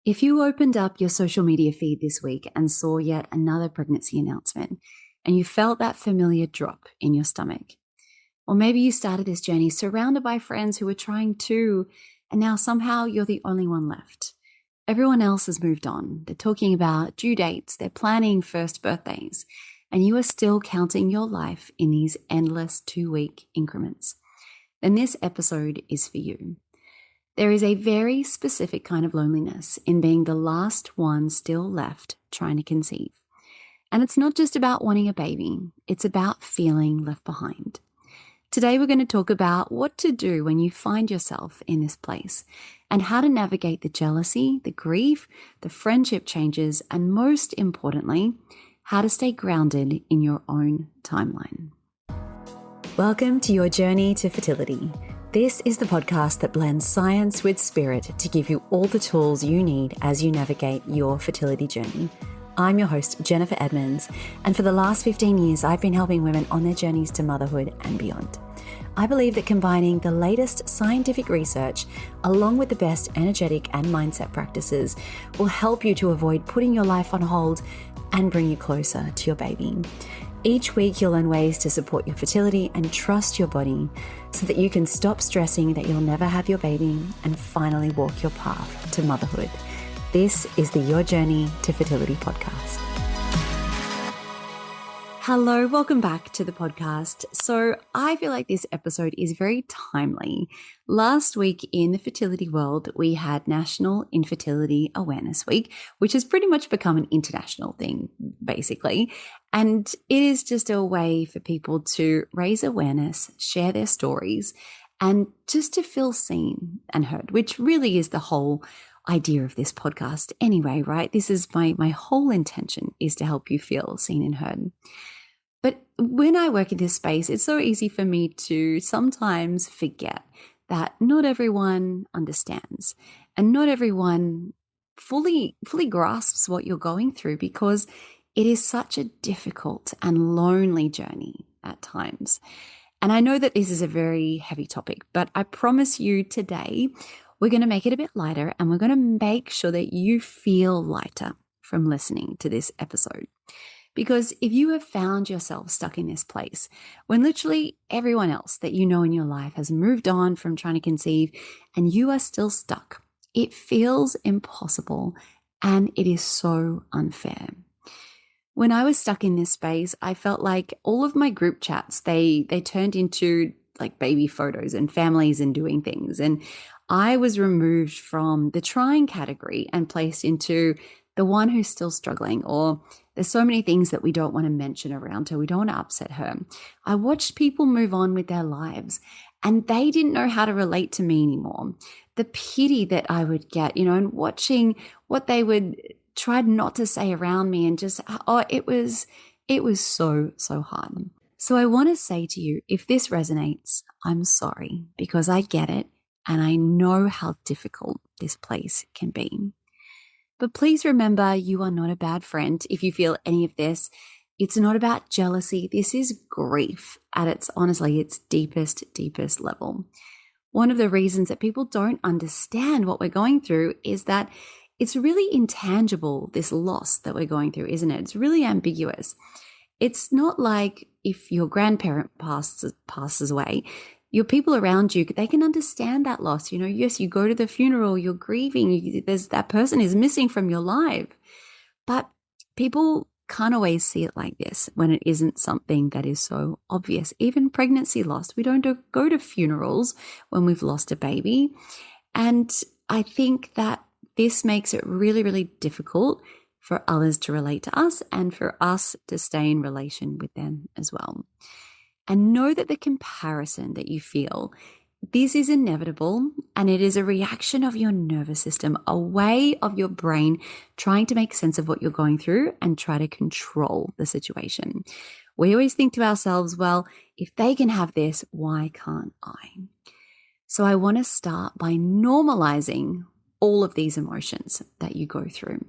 If you opened up your social media feed this week and saw yet another pregnancy announcement, and you felt that familiar drop in your stomach, or maybe you started this journey surrounded by friends who were trying too, and now somehow you're the only one left. Everyone else has moved on. They're talking about due dates, they're planning first birthdays, and you are still counting your life in these endless 2-week increments. Then this episode is for you. There is a very specific kind of loneliness in being the last one still left trying to conceive. And it's not just about wanting a baby, it's about feeling left behind. Today, we're going to talk about what to do when you find yourself in this place and how to navigate the jealousy, the grief, the friendship changes, and most importantly, how to stay grounded in your own timeline. Welcome to your journey to fertility. This is the podcast that blends science with spirit to give you all the tools you need as you navigate your fertility journey. I'm your host, Jennifer Edmonds, and for the last 15 years, I've been helping women on their journeys to motherhood and beyond. I believe that combining the latest scientific research along with the best energetic and mindset practices will help you to avoid putting your life on hold and bring you closer to your baby. Each week, you'll learn ways to support your fertility and trust your body so that you can stop stressing that you'll never have your baby and finally walk your path to motherhood. This is the Your Journey to Fertility podcast. Hello, welcome back to the podcast. So I feel like this episode is very timely. Last week in the fertility world, we had National Infertility Awareness Week, which has pretty much become an international thing, basically. And it is just a way for people to raise awareness, share their stories, and just to feel seen and heard, which really is the whole idea of this podcast anyway, right? This is my whole intention is to help you feel seen and heard. But when I work in this space, it's so easy for me to sometimes forget that not everyone understands and not everyone fully grasps what you're going through because it is such a difficult and lonely journey at times. And I know that this is a very heavy topic, but I promise you today, we're going to make it a bit lighter and we're going to make sure that you feel lighter from listening to this episode. Because if you have found yourself stuck in this place, when literally everyone else that you know in your life has moved on from trying to conceive and you are still stuck, it feels impossible and it is so unfair. When I was stuck in this space, I felt like all of my group chats, they turned into like baby photos and families and doing things. And I was removed from the trying category and placed into the one who's still struggling, or there's so many things that we don't want to mention around her. We don't want to upset her. I watched people move on with their lives and they didn't know how to relate to me anymore. The pity that I would get, and watching what they would try not to say around me and just, it was so hard. So I want to say to you, if this resonates, I'm sorry because I get it and I know how difficult this place can be. But please remember, you are not a bad friend. If you feel any of this, it's not about jealousy. This is grief at its deepest level. One of the reasons that people don't understand what we're going through is that it's really intangible, this loss that we're going through, isn't it? It's really ambiguous. It's not like if your grandparent passes away, your people around you, they can understand that loss. Yes, you go to the funeral, you're grieving, there's that person is missing from your life. But people can't always see it like this when it isn't something that is so obvious. Even pregnancy loss, we don't go to funerals when we've lost a baby. And I think that this makes it really, really difficult for others to relate to us and for us to stay in relation with them as well. And know that the comparison that you feel, this is inevitable and it is a reaction of your nervous system, a way of your brain trying to make sense of what you're going through and try to control the situation. We always think to ourselves, well, if they can have this, why can't I? So I want to start by normalizing all of these emotions that you go through.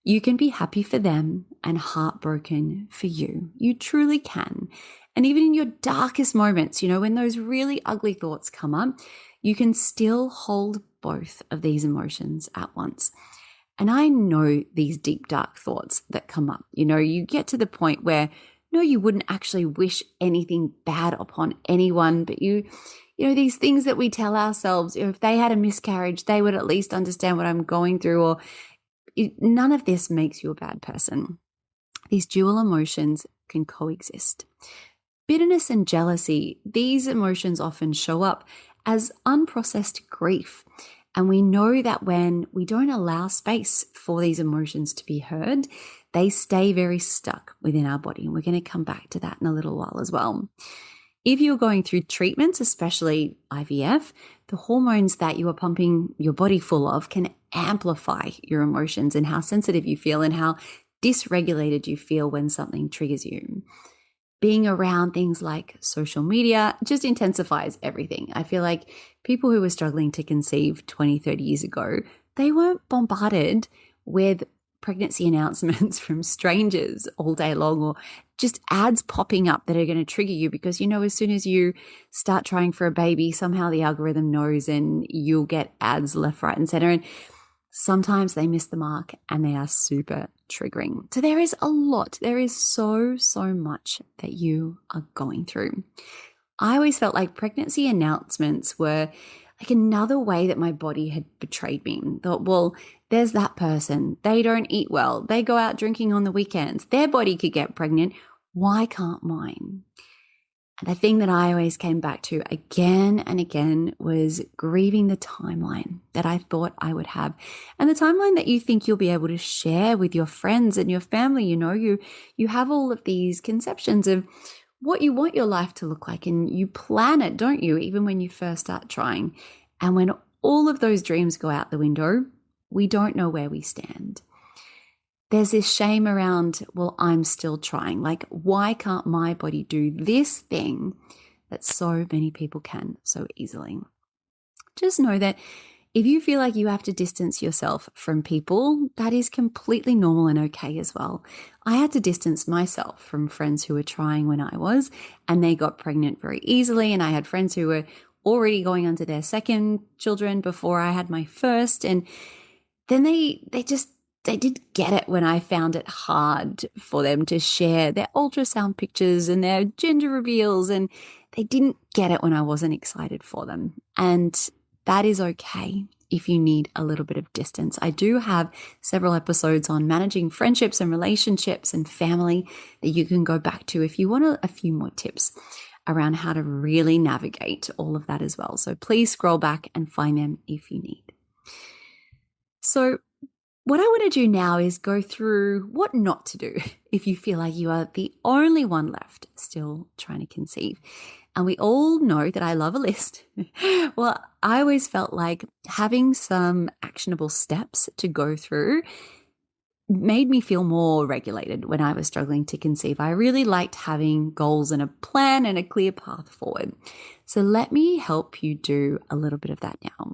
You can be happy for them and heartbroken for you. You truly can. And even in your darkest moments, when those really ugly thoughts come up, you can still hold both of these emotions at once. And I know these deep, dark thoughts that come up. You get to the point where, no, you wouldn't actually wish anything bad upon anyone, but these things that we tell ourselves, if they had a miscarriage, they would at least understand what I'm going through, or none of this makes you a bad person. These dual emotions can coexist. Bitterness and jealousy, these emotions often show up as unprocessed grief. And we know that when we don't allow space for these emotions to be heard, they stay very stuck within our body. And we're going to come back to that in a little while as well. If you're going through treatments, especially IVF, the hormones that you are pumping your body full of can amplify your emotions and how sensitive you feel and how dysregulated you feel when something triggers you. Being around things like social media just intensifies everything. I feel like people who were struggling to conceive 20, 30 years ago, they weren't bombarded with pregnancy announcements from strangers all day long, or just ads popping up that are going to trigger you because, as soon as you start trying for a baby, somehow the algorithm knows and you'll get ads left, right, and center. And sometimes they miss the mark and they are super triggering. So there is a lot. There is so much that you are going through. I always felt like pregnancy announcements were like another way that my body had betrayed me. Thought, well, there's that person. They don't eat well. They go out drinking on the weekends. Their body could get pregnant. Why can't mine? And the thing that I always came back to again and again was grieving the timeline that I thought I would have, and the timeline that you think you'll be able to share with your friends and your family. You have all of these conceptions of what you want your life to look like, and you plan it, don't you, even when you first start trying. And when all of those dreams go out the window, we don't know where we stand. There's this shame around, well, I'm still trying. Like, why can't my body do this thing that so many people can so easily? Just know that if you feel like you have to distance yourself from people, that is completely normal and okay as well. I had to distance myself from friends who were trying when I was, and they got pregnant very easily. And I had friends who were already going on to their second children before I had my first. And then they did get it when I found it hard for them to share their ultrasound pictures and their gender reveals, and they didn't get it when I wasn't excited for them. And that is okay if you need a little bit of distance. I do have several episodes on managing friendships and relationships and family that you can go back to if you want a few more tips around how to really navigate all of that as well. So please scroll back and find them if you need. So what I want to do now is go through what not to do if you feel like you are the only one left still trying to conceive. And we all know that I love a list. Well, I always felt like having some actionable steps to go through made me feel more regulated when I was struggling to conceive. I really liked having goals and a plan and a clear path forward. So let me help you do a little bit of that now.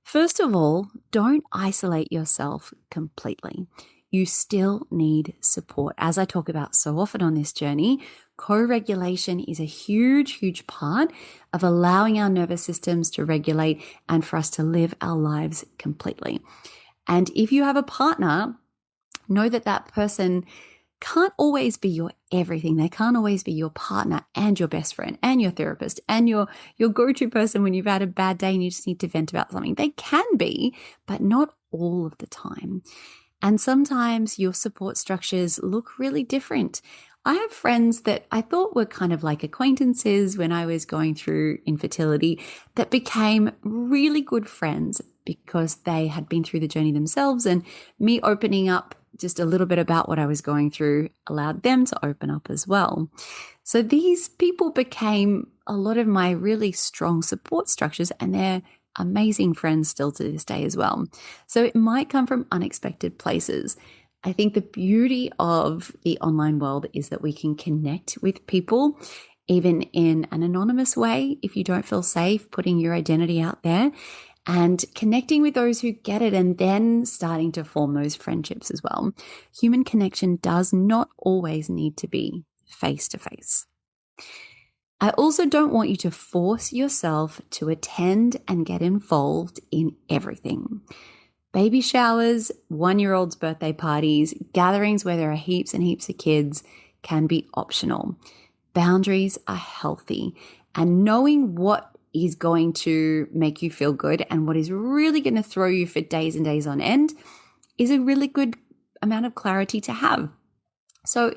First of all, don't isolate yourself completely. You still need support. As I talk about so often on this journey, co-regulation is a huge part of allowing our nervous systems to regulate and for us to live our lives completely. And if you have a partner, know that that person can't always be your everything. They can't always be your partner and your best friend and your therapist and your go-to person when you've had a bad day and you just need to vent about something. They can be, but not all of the time. And sometimes your support structures look really different. I have friends that I thought were kind of like acquaintances when I was going through infertility that became really good friends because they had been through the journey themselves, and me opening up just a little bit about what I was going through allowed them to open up as well. So these people became a lot of my really strong support structures, and they're amazing friends still to this day as well. So it might come from unexpected places. I think the beauty of the online world is that we can connect with people even in an anonymous way if you don't feel safe putting your identity out there, and connecting with those who get it and then starting to form those friendships as well. Human connection does not always need to be face-to-face. I also don't want you to force yourself to attend and get involved in everything. Baby showers, 1-year-olds' birthday parties, gatherings where there are heaps and heaps of kids can be optional. Boundaries are healthy, and knowing what is going to make you feel good and what is really going to throw you for days and days on end is a really good amount of clarity to have. So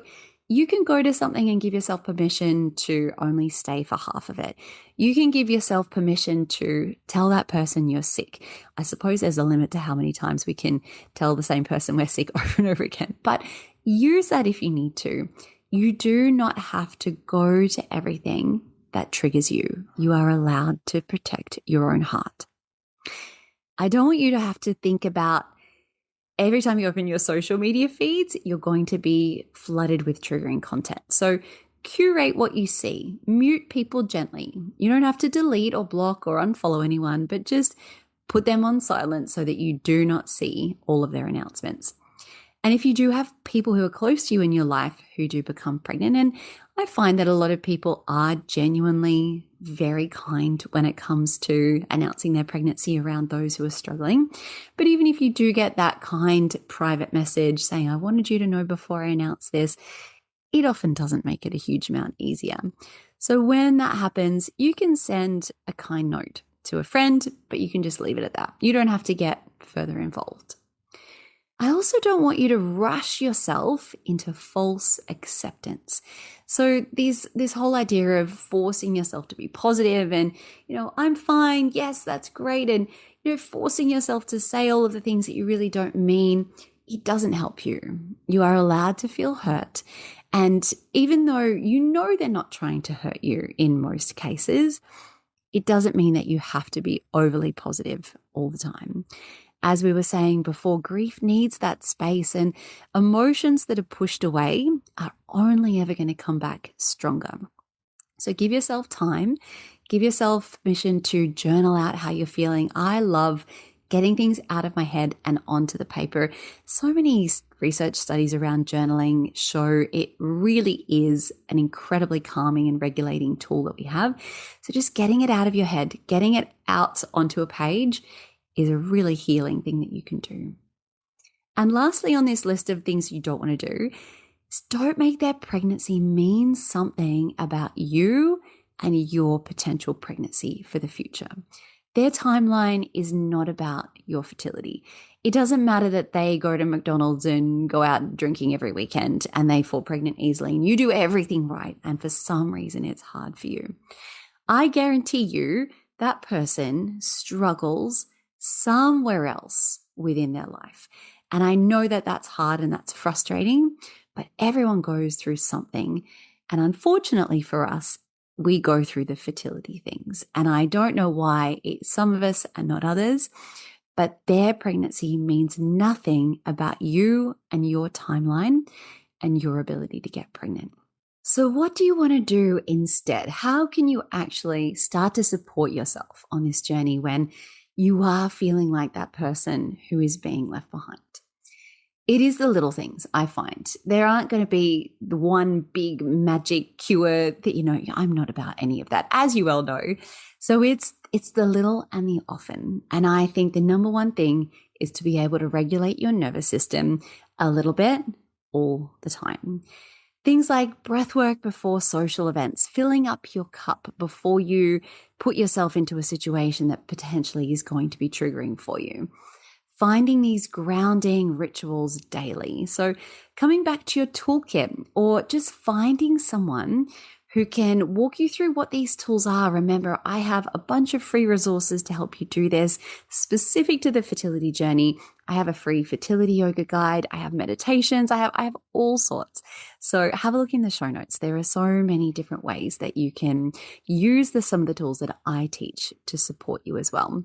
you can go to something and give yourself permission to only stay for half of it. You can give yourself permission to tell that person you're sick. I suppose there's a limit to how many times we can tell the same person we're sick over and over again, but use that if you need to. You do not have to go to everything that triggers you. You are allowed to protect your own heart. I don't want you to have to think about every time you open your social media feeds, you're going to be flooded with triggering content. So curate what you see, mute people gently. You don't have to delete or block or unfollow anyone, but just put them on silent so that you do not see all of their announcements. And if you do have people who are close to you in your life who do become pregnant, and I find that a lot of people are genuinely very kind when it comes to announcing their pregnancy around those who are struggling. But even if you do get that kind private message saying, I wanted you to know before I announce this, it often doesn't make it a huge amount easier. So when that happens, you can send a kind note to a friend, but you can just leave it at that. You don't have to get further involved. I also don't want you to rush yourself into false acceptance. So this whole idea of forcing yourself to be positive and, I'm fine. Yes, that's great. And, forcing yourself to say all of the things that you really don't mean, it doesn't help you. You are allowed to feel hurt. And even though they're not trying to hurt you in most cases, it doesn't mean that you have to be overly positive all the time. As we were saying before, grief needs that space, and emotions that are pushed away are only ever going to come back stronger. So give yourself time, give yourself permission to journal out how you're feeling. I love getting things out of my head and onto the paper. So many research studies around journaling show it really is an incredibly calming and regulating tool that we have. So just getting it out of your head, getting it out onto a page is a really healing thing that you can do. And lastly, on this list of things you don't want to do, is don't make their pregnancy mean something about you and your potential pregnancy for the future. Their timeline is not about your fertility. It doesn't matter that they go to McDonald's and go out drinking every weekend and they fall pregnant easily and you do everything right and for some reason it's hard for you. I guarantee you that person struggles somewhere else within their life. And I know that that's hard and that's frustrating, but everyone goes through something. And unfortunately for us, we go through the fertility things. And I don't know why some of us and not others, but their pregnancy means nothing about you and your timeline and your ability to get pregnant. So what do you want to do instead? How can you actually start to support yourself on this journey when you are feeling like that person who is being left behind? It is the little things, I find. There aren't going to be the one big magic cure that, I'm not about any of that, as you well know. So it's the little and the often. And I think the number one thing is to be able to regulate your nervous system a little bit all the time. Things like breath work before social events, filling up your cup before you put yourself into a situation that potentially is going to be triggering for you. Finding these grounding rituals daily. So coming back to your toolkit or just finding someone who can walk you through what these tools are. Remember, I have a bunch of free resources to help you do this specific to the fertility journey. I have a free fertility yoga guide. I have meditations. I have all sorts. So have a look in the show notes. There are so many different ways that you can use some of the tools that I teach to support you as well.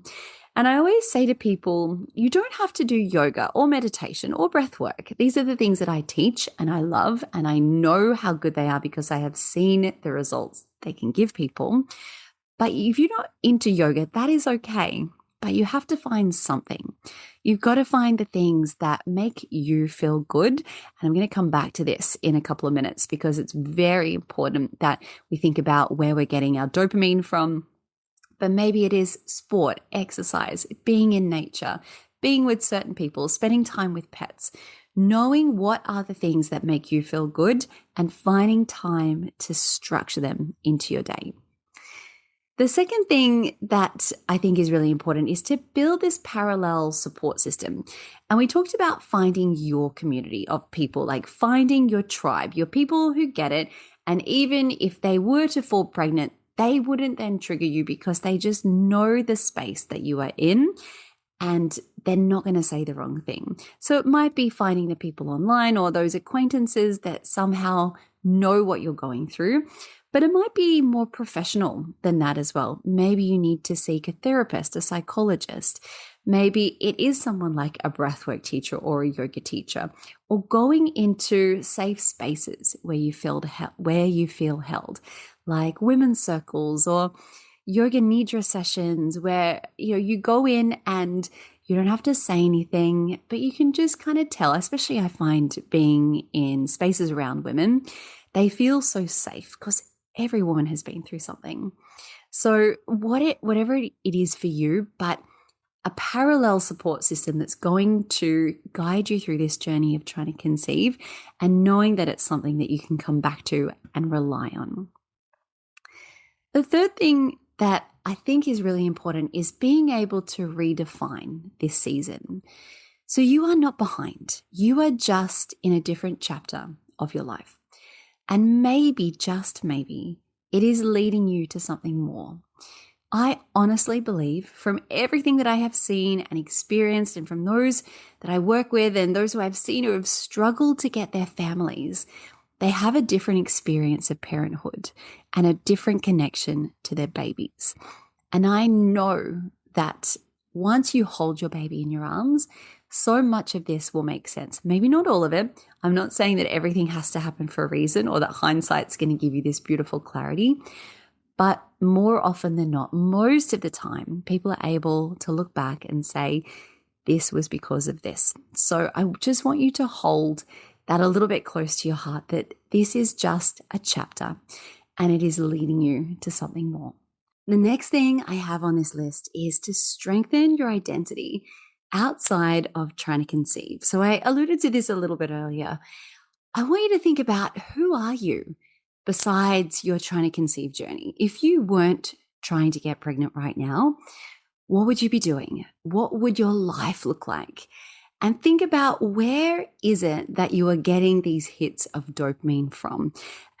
And I always say to people, you don't have to do yoga or meditation or breath work. These are the things that I teach and I love, and I know how good they are because I have seen the results they can give people. But if you're not into yoga, that is okay. But you have to find something. You've got to find the things that make you feel good. And I'm going to come back to this in a couple of minutes because it's very important that we think about where we're getting our dopamine from. But maybe it is sport, exercise, being in nature, being with certain people, spending time with pets, knowing what are the things that make you feel good and finding time to structure them into your day. The second thing that I think is really important is to build this parallel support system. And we talked about finding your community of people, like finding your tribe, your people who get it. And even if they were to fall pregnant, they wouldn't then trigger you because they just know the space that you are in and they're not going to say the wrong thing. So it might be finding the people online or those acquaintances that somehow know what you're going through. But it might be more professional than that as well. Maybe you need to seek a therapist, a psychologist. Maybe it is someone like a breathwork teacher or a yoga teacher, or going into safe spaces where you feel held, like women's circles or yoga nidra sessions where you go in and you don't have to say anything, but you can just kind of tell, especially I find being in spaces around women, they feel so safe because every woman has been through something. So whatever it is for you, but a parallel support system that's going to guide you through this journey of trying to conceive and knowing that it's something that you can come back to and rely on. The third thing that I think is really important is being able to redefine this season. So you are not behind. You are just in a different chapter of your life. And maybe, just maybe, it is leading you to something more. I honestly believe from everything that I have seen and experienced and from those that I work with and those who I've seen who have struggled to get their families, they have a different experience of parenthood and a different connection to their babies. And I know that once you hold your baby in your arms, so much of this will make sense. Maybe not all of it. I'm not saying that everything has to happen for a reason or that hindsight's going to give you this beautiful clarity. But more often than not, most of the time, people are able to look back and say, this was because of this. So I just want you to hold that a little bit close to your heart, that this is just a chapter and it is leading you to something more. The next thing I have on this list is to strengthen your identity outside of trying to conceive. So I alluded to this a little bit earlier. I want you to think about, who are you besides your trying to conceive journey? If you weren't trying to get pregnant right now, what would you be doing? What would your life look like? And think about, where is it that you are getting these hits of dopamine from?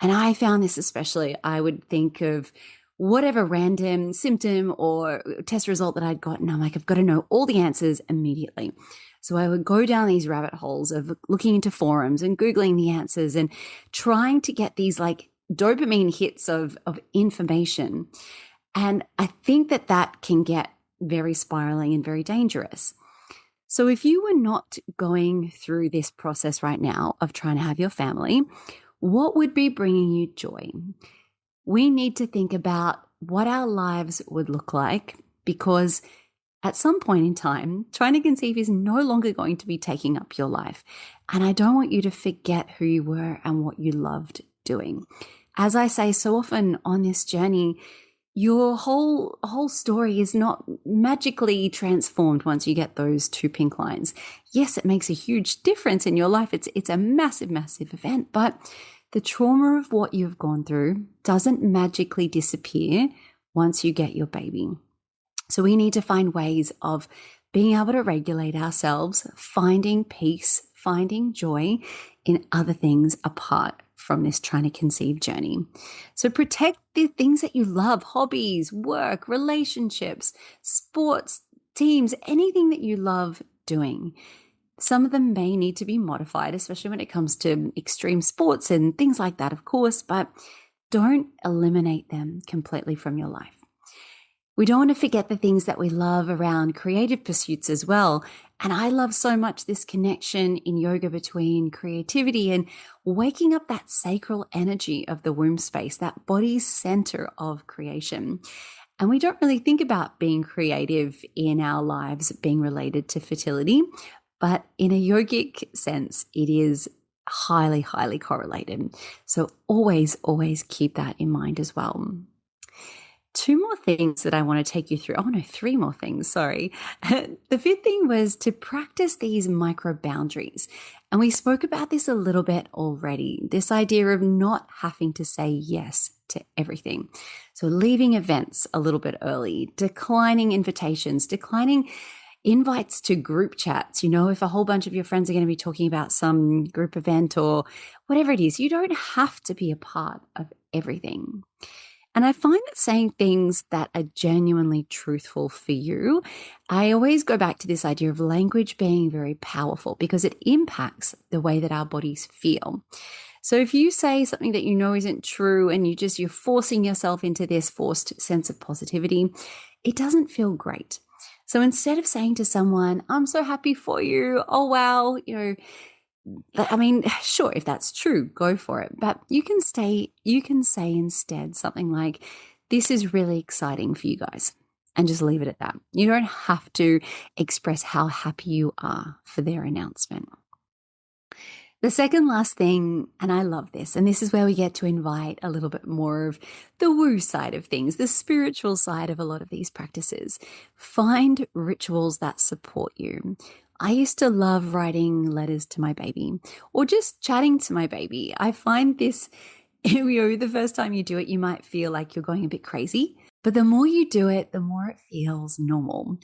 And I found this especially, I would think of whatever random symptom or test result that I'd gotten. I'm like, I've got to know all the answers immediately. So I would go down these rabbit holes of looking into forums and Googling the answers and trying to get these like dopamine hits of information. And I think that can get very spiraling and very dangerous. So if you were not going through this process right now of trying to have your family, what would be bringing you joy? We need to think about what our lives would look like, because at some point in time, trying to conceive is no longer going to be taking up your life. And I don't want you to forget who you were and what you loved doing. As I say so often on this journey, your whole story is not magically transformed once you get those 2 pink lines. Yes, it makes a huge difference in your life. It's a massive, massive event, but the trauma of what you've gone through doesn't magically disappear once you get your baby. So we need to find ways of being able to regulate ourselves, finding peace, finding joy in other things apart from this trying to conceive journey. So protect the things that you love, hobbies, work, relationships, sports, teams, anything that you love doing. Some of them may need to be modified, especially when it comes to extreme sports and things like that, of course, but don't eliminate them completely from your life. We don't want to forget the things that we love around creative pursuits as well. And I love so much this connection in yoga between creativity and waking up that sacral energy of the womb space, that body center of creation. And we don't really think about being creative in our lives being related to fertility, but in a yogic sense, it is highly, highly correlated. So always, always keep that in mind as well. two more things that I want to take you through. Oh, no, three more things. Sorry. The fifth thing was to practice these micro boundaries. And we spoke about this a little bit already, this idea of not having to say yes to everything. So leaving events a little bit early, declining invitations, declining invites to group chats. If a whole bunch of your friends are going to be talking about some group event or whatever it is, you don't have to be a part of everything. And I find that saying things that are genuinely truthful for you, I always go back to this idea of language being very powerful because it impacts the way that our bodies feel. So if you say something that you know isn't true and you're forcing yourself into this forced sense of positivity, it doesn't feel great. So instead of saying to someone, I'm so happy for you, oh wow, sure, if that's true, go for it. But you can say instead something like, this is really exciting for you guys, and just leave it at that. You don't have to express how happy you are for their announcement. The second last thing, and I love this, and this is where we get to invite a little bit more of the woo side of things, the spiritual side of a lot of these practices. Find rituals that support you. I used to love writing letters to my baby or just chatting to my baby. I find this, the first time you do it, you might feel like you're going a bit crazy, but the more you do it, the more it feels normal.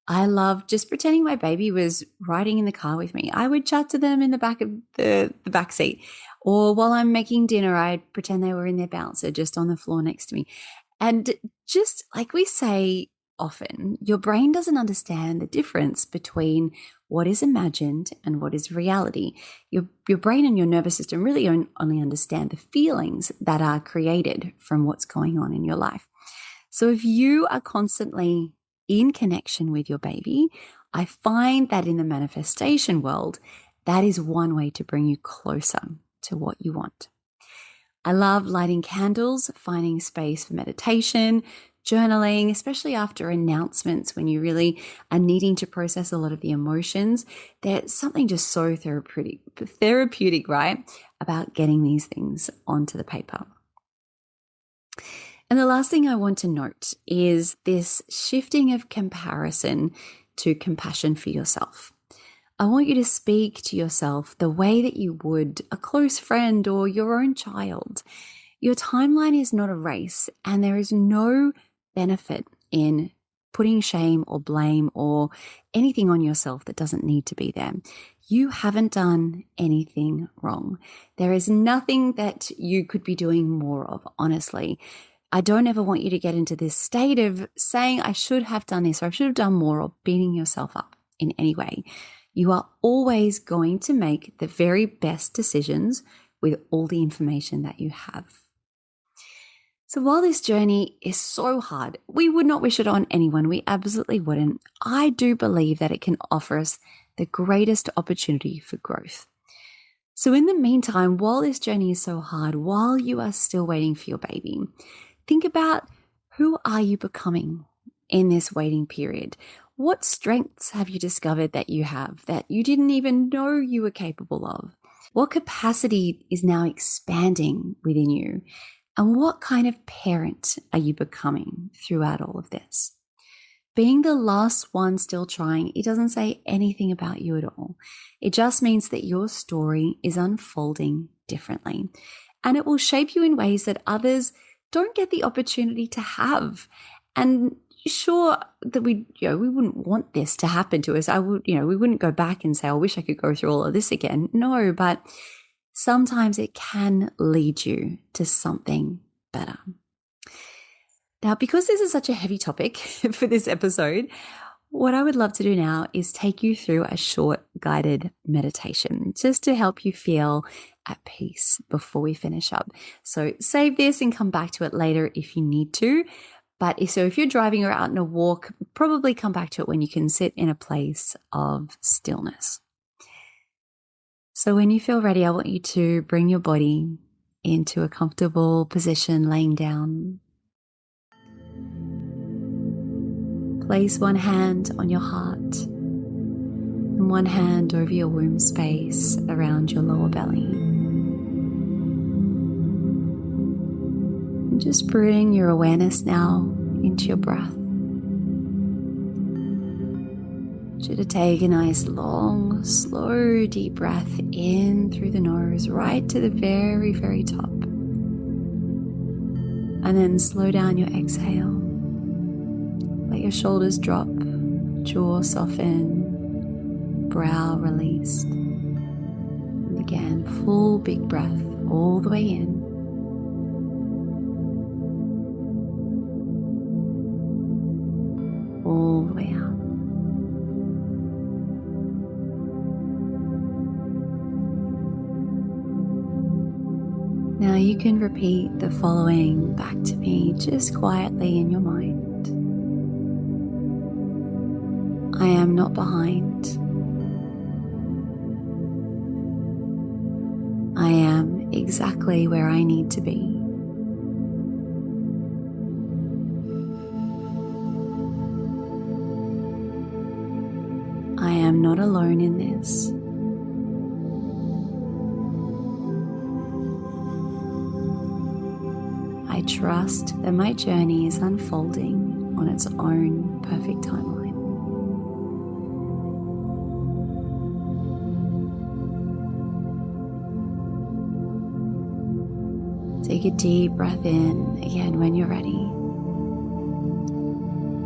I love just pretending my baby was riding in the car with me. I would chat to them in the back of the back seat, or while I'm making dinner, I'd pretend they were in their bouncer just on the floor next to me. And just like we say often, your brain doesn't understand the difference between what is imagined and what is reality. Your brain and your nervous system really only understand the feelings that are created from what's going on in your life. So if you are constantly in connection with your baby, I find that in the manifestation world, that is one way to bring you closer to what you want. I love lighting candles, finding space for meditation, journaling, especially after announcements when you really are needing to process a lot of the emotions. There's something just so therapeutic, right, about getting these things onto the paper. And the last thing I want to note is this shifting of comparison to compassion for yourself. I want you to speak to yourself the way that you would a close friend or your own child. Your timeline is not a race, and there is no benefit in putting shame or blame or anything on yourself that doesn't need to be there. You haven't done anything wrong. There is nothing that you could be doing more of, honestly. I don't ever want you to get into this state of saying, I should have done this or I should have done more, or beating yourself up in any way. You are always going to make the very best decisions with all the information that you have. So while this journey is so hard, we would not wish it on anyone. We absolutely wouldn't. I do believe that it can offer us the greatest opportunity for growth. So in the meantime, while this journey is so hard, while you are still waiting for your baby, think about, who are you becoming in this waiting period? What strengths have you discovered that you have that you didn't even know you were capable of? What capacity is now expanding within you? And what kind of parent are you becoming throughout all of this? Being the last one still trying, it doesn't say anything about you at all. It just means that your story is unfolding differently, and it will shape you in ways that others don't get the opportunity to have. And sure that we wouldn't want this to happen to us. We wouldn't go back and say, I wish I could go through all of this again. No, but sometimes it can lead you to something better. Now, because this is such a heavy topic for this episode, what I would love to do now is take you through a short guided meditation just to help you feel at peace before we finish up. So save this and come back to it later if you need to. But if you're driving or out on a walk, probably come back to it when you can sit in a place of stillness. So when you feel ready, I want you to bring your body into a comfortable position, laying down. Place one hand on your heart and one hand over your womb space around your lower belly. And just bring your awareness now into your breath. You to take a nice long, slow, deep breath in through the nose, right to the very, very top. And then slow down your exhale. Let your shoulders drop, jaw soften, brow released. And again, full big breath all the way in. All the way out. Now you can repeat the following back to me just quietly in your mind. I am not behind. I am exactly where I need to be. I am not alone in this. I trust that my journey is unfolding on its own perfect timeline. Take a deep breath in again when you're ready.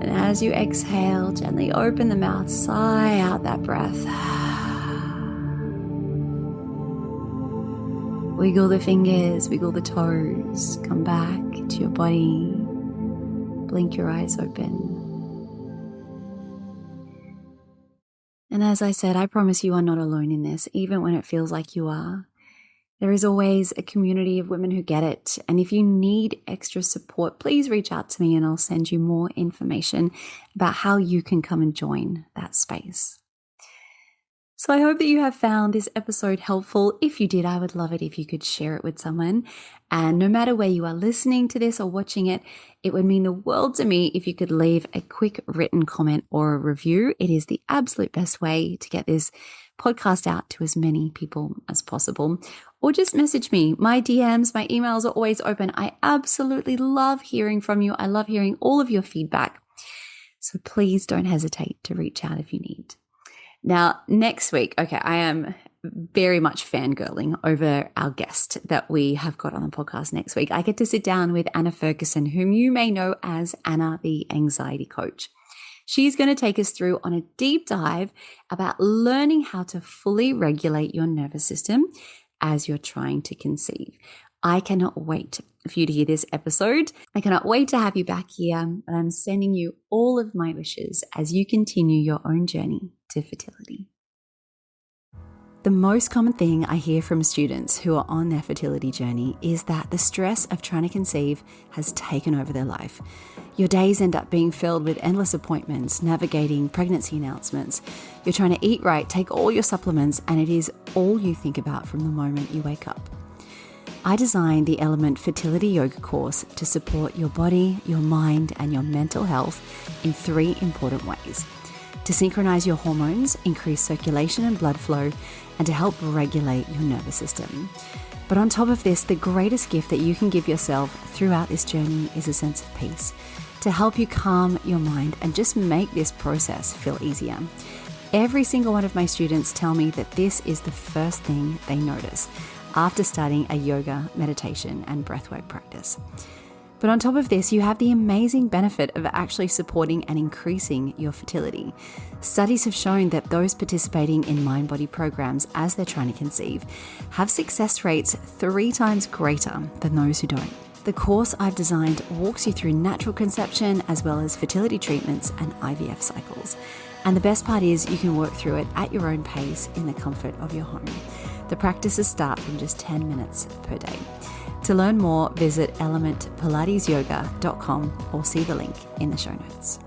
And as you exhale, gently open the mouth, sigh out that breath. Wiggle the fingers, wiggle the toes, come back to your body, blink your eyes open. And as I said, I promise you are not alone in this, even when it feels like you are. There is always a community of women who get it. And if you need extra support, please reach out to me and I'll send you more information about how you can come and join that space. So I hope that you have found this episode helpful. If you did, I would love it if you could share it with someone. And no matter where you are listening to this or watching it, it would mean the world to me if you could leave a quick written comment or a review. It is the absolute best way to get this podcast out to as many people as possible. Or just message me. My DMs, my emails are always open. I absolutely love hearing from you. I love hearing all of your feedback. So please don't hesitate to reach out if you need. Now, next week, I am very much fangirling over our guest that we have got on the podcast next week. I get to sit down with Anna Ferguson, whom you may know as Anna, the anxiety coach. She's going to take us through on a deep dive about learning how to fully regulate your nervous system as you're trying to conceive. I cannot wait for you to hear this episode. I cannot wait to have you back here, and I'm sending you all of my wishes as you continue your own journey to fertility. The most common thing I hear from students who are on their fertility journey is that the stress of trying to conceive has taken over their life. Your days end up being filled with endless appointments, navigating pregnancy announcements. You're trying to eat right, take all your supplements, and it is all you think about from the moment you wake up. I designed the Element Fertility Yoga course to support your body, your mind, and your mental health in 3 important ways: to synchronize your hormones, increase circulation and blood flow, and to help regulate your nervous system. But on top of this, the greatest gift that you can give yourself throughout this journey is a sense of peace, to help you calm your mind and just make this process feel easier. Every single one of my students tell me that this is the first thing they notice after starting a yoga, meditation, and breathwork practice. But on top of this, you have the amazing benefit of actually supporting and increasing your fertility. Studies have shown that those participating in mind-body programs as they're trying to conceive have success rates 3 times greater than those who don't. The course I've designed walks you through natural conception as well as fertility treatments and IVF cycles. And the best part is you can work through it at your own pace in the comfort of your home. The practices start from just 10 minutes per day. To learn more, visit elementpilatesyoga.com or see the link in the show notes.